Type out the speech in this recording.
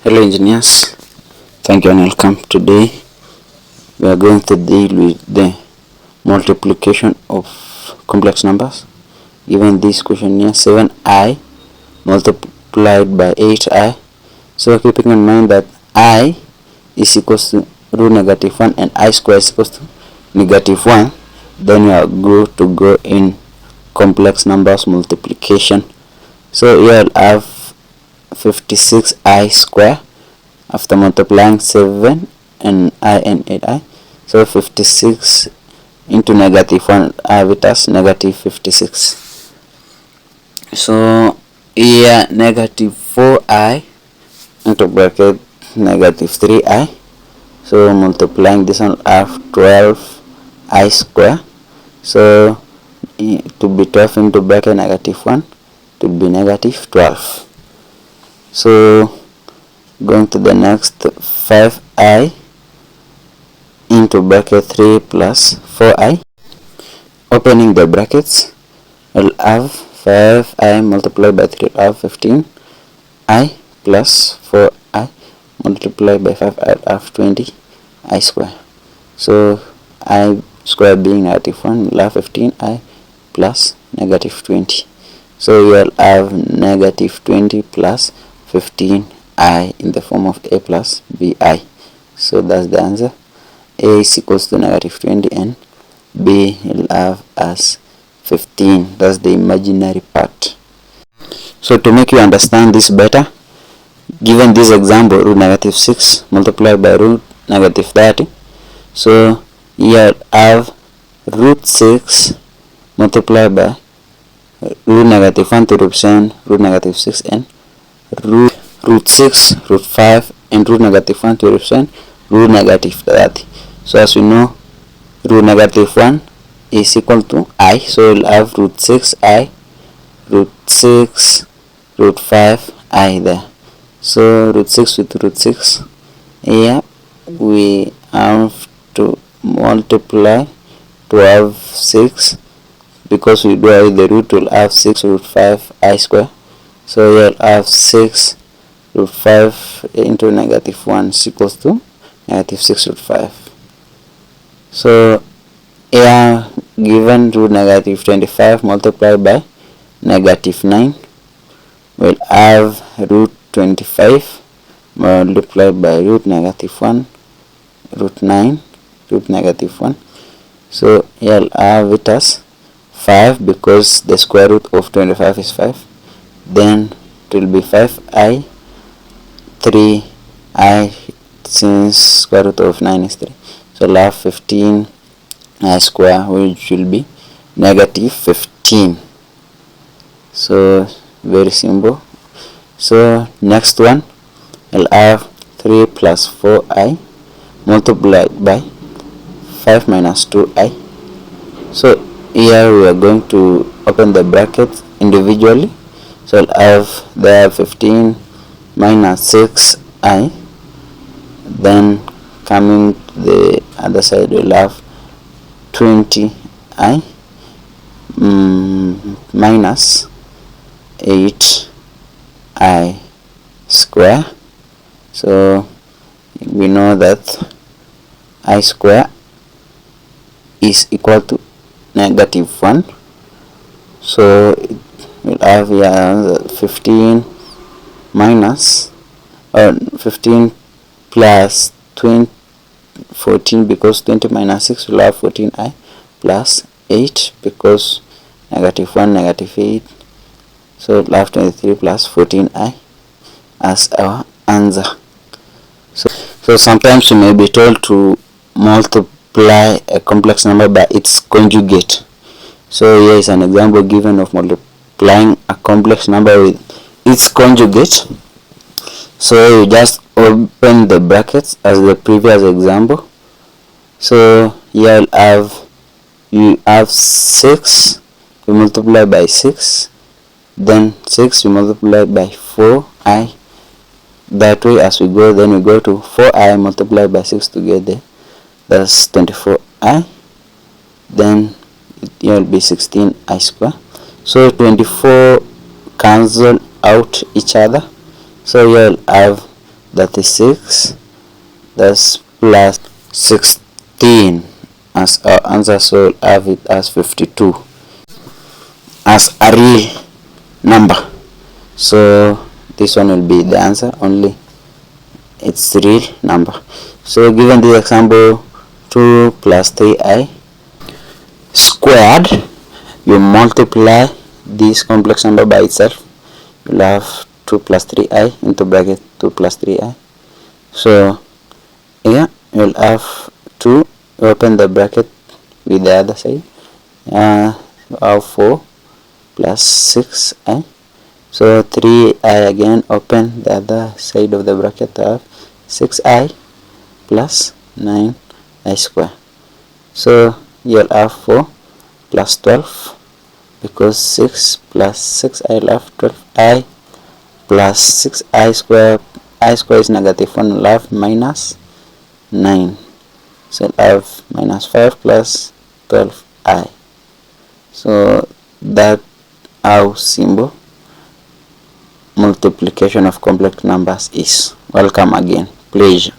Hello engineers, thank you and welcome. Today we are going to deal with the multiplication of complex numbers. Given this question here, 7i multiplied by 8i. So keeping in mind that I is equals to root negative 1 and I square is equals to negative 1, then we are going to go in complex numbers multiplication. So here I'll have 56i square after multiplying 7 and I and 8i. So 56 into negative 1, I have it as negative 56. So here negative 4i into bracket negative 3i. So multiplying this one, I have 12i square. So to be 12 into bracket negative 1 to be negative 12. So going to the next, 5i into bracket 3 plus 4i. Opening the brackets, I'll have 5i multiplied by 3, I'll have 15i plus 4i multiplied by 5, I'll have 20i square. So I square being negative 1, I'll have 15i plus negative 20. So you'll have negative 20 plus 15i in the form of a plus bi. So that's the answer. A is equals to negative 20 and b will have as 15. That's the imaginary part. So to make you understand this better, given this example, root negative 6 multiplied by root negative 30. So here I have root 6 multiplied by root negative 1 to represent root negative 6 and root 6, root 5 and root negative 1 to represent root negative 30. So as we know, root negative 1 is equal to I, so we'll have root 6i, root 6, root 5i there. So root 6 with root 6, here we have to multiply to have 6, because we do away the root, will have 6 root 5i square. So you'll have 6 root 5 into negative 1 is equals to negative 6 root 5. So here given root negative 25 multiplied by negative 9, we'll have root 25 multiplied by root negative 1, root 9, root negative 1. So here I'll have it as 5 because the square root of 25 is 5. Then it will be 5i, 3i, since square root of 9 is 3. So I'll have 15i square, which will be negative 15. So very simple. So next one, I'll have 3 plus 4i multiplied by 5 minus 2i. So here we are going to open the brackets individually. So I'll have there 15 minus 6i, then coming to the other side we'll have 20i minus 8i square. So we know that I square is equal to negative 1. So we'll have here 15 minus 15 plus 20, 14, because 20 minus 6 will have 14i plus 8 because negative 1 negative 8. So we'll have 23 plus 14i as our answer. So sometimes you may be told to multiply a complex number by its conjugate. So here is an example given of multiplying a complex number with its conjugate. So you just open the brackets as the previous example. So here you have 6, you multiply by 6, then 6 you multiply by 4i. That way as we go, then we go to 4i multiplied by 6 together, that's 24i. Then it will be 16i square. So 24 cancel out each other. So you'll have 36, that's plus 16 as our answer, so we'll have it as 52 as a real number. So this one will be the answer, only it's real number. So given this example, 2 plus 3i squared, you multiply this complex number by itself, you'll have 2 plus 3i into bracket 2 plus 3i. So here you'll have 2, open the bracket with the other side, have 4 plus 6i. So 3i again, open the other side of the bracket, have 6i plus 9i square. So you'll have 4 plus 12, because 6 plus 6i will have 12i plus 6i square. I square is negative 1, will have minus 9. So I have minus 5 plus 12i. So that how simple multiplication of complex numbers is. Welcome again. Pleasure.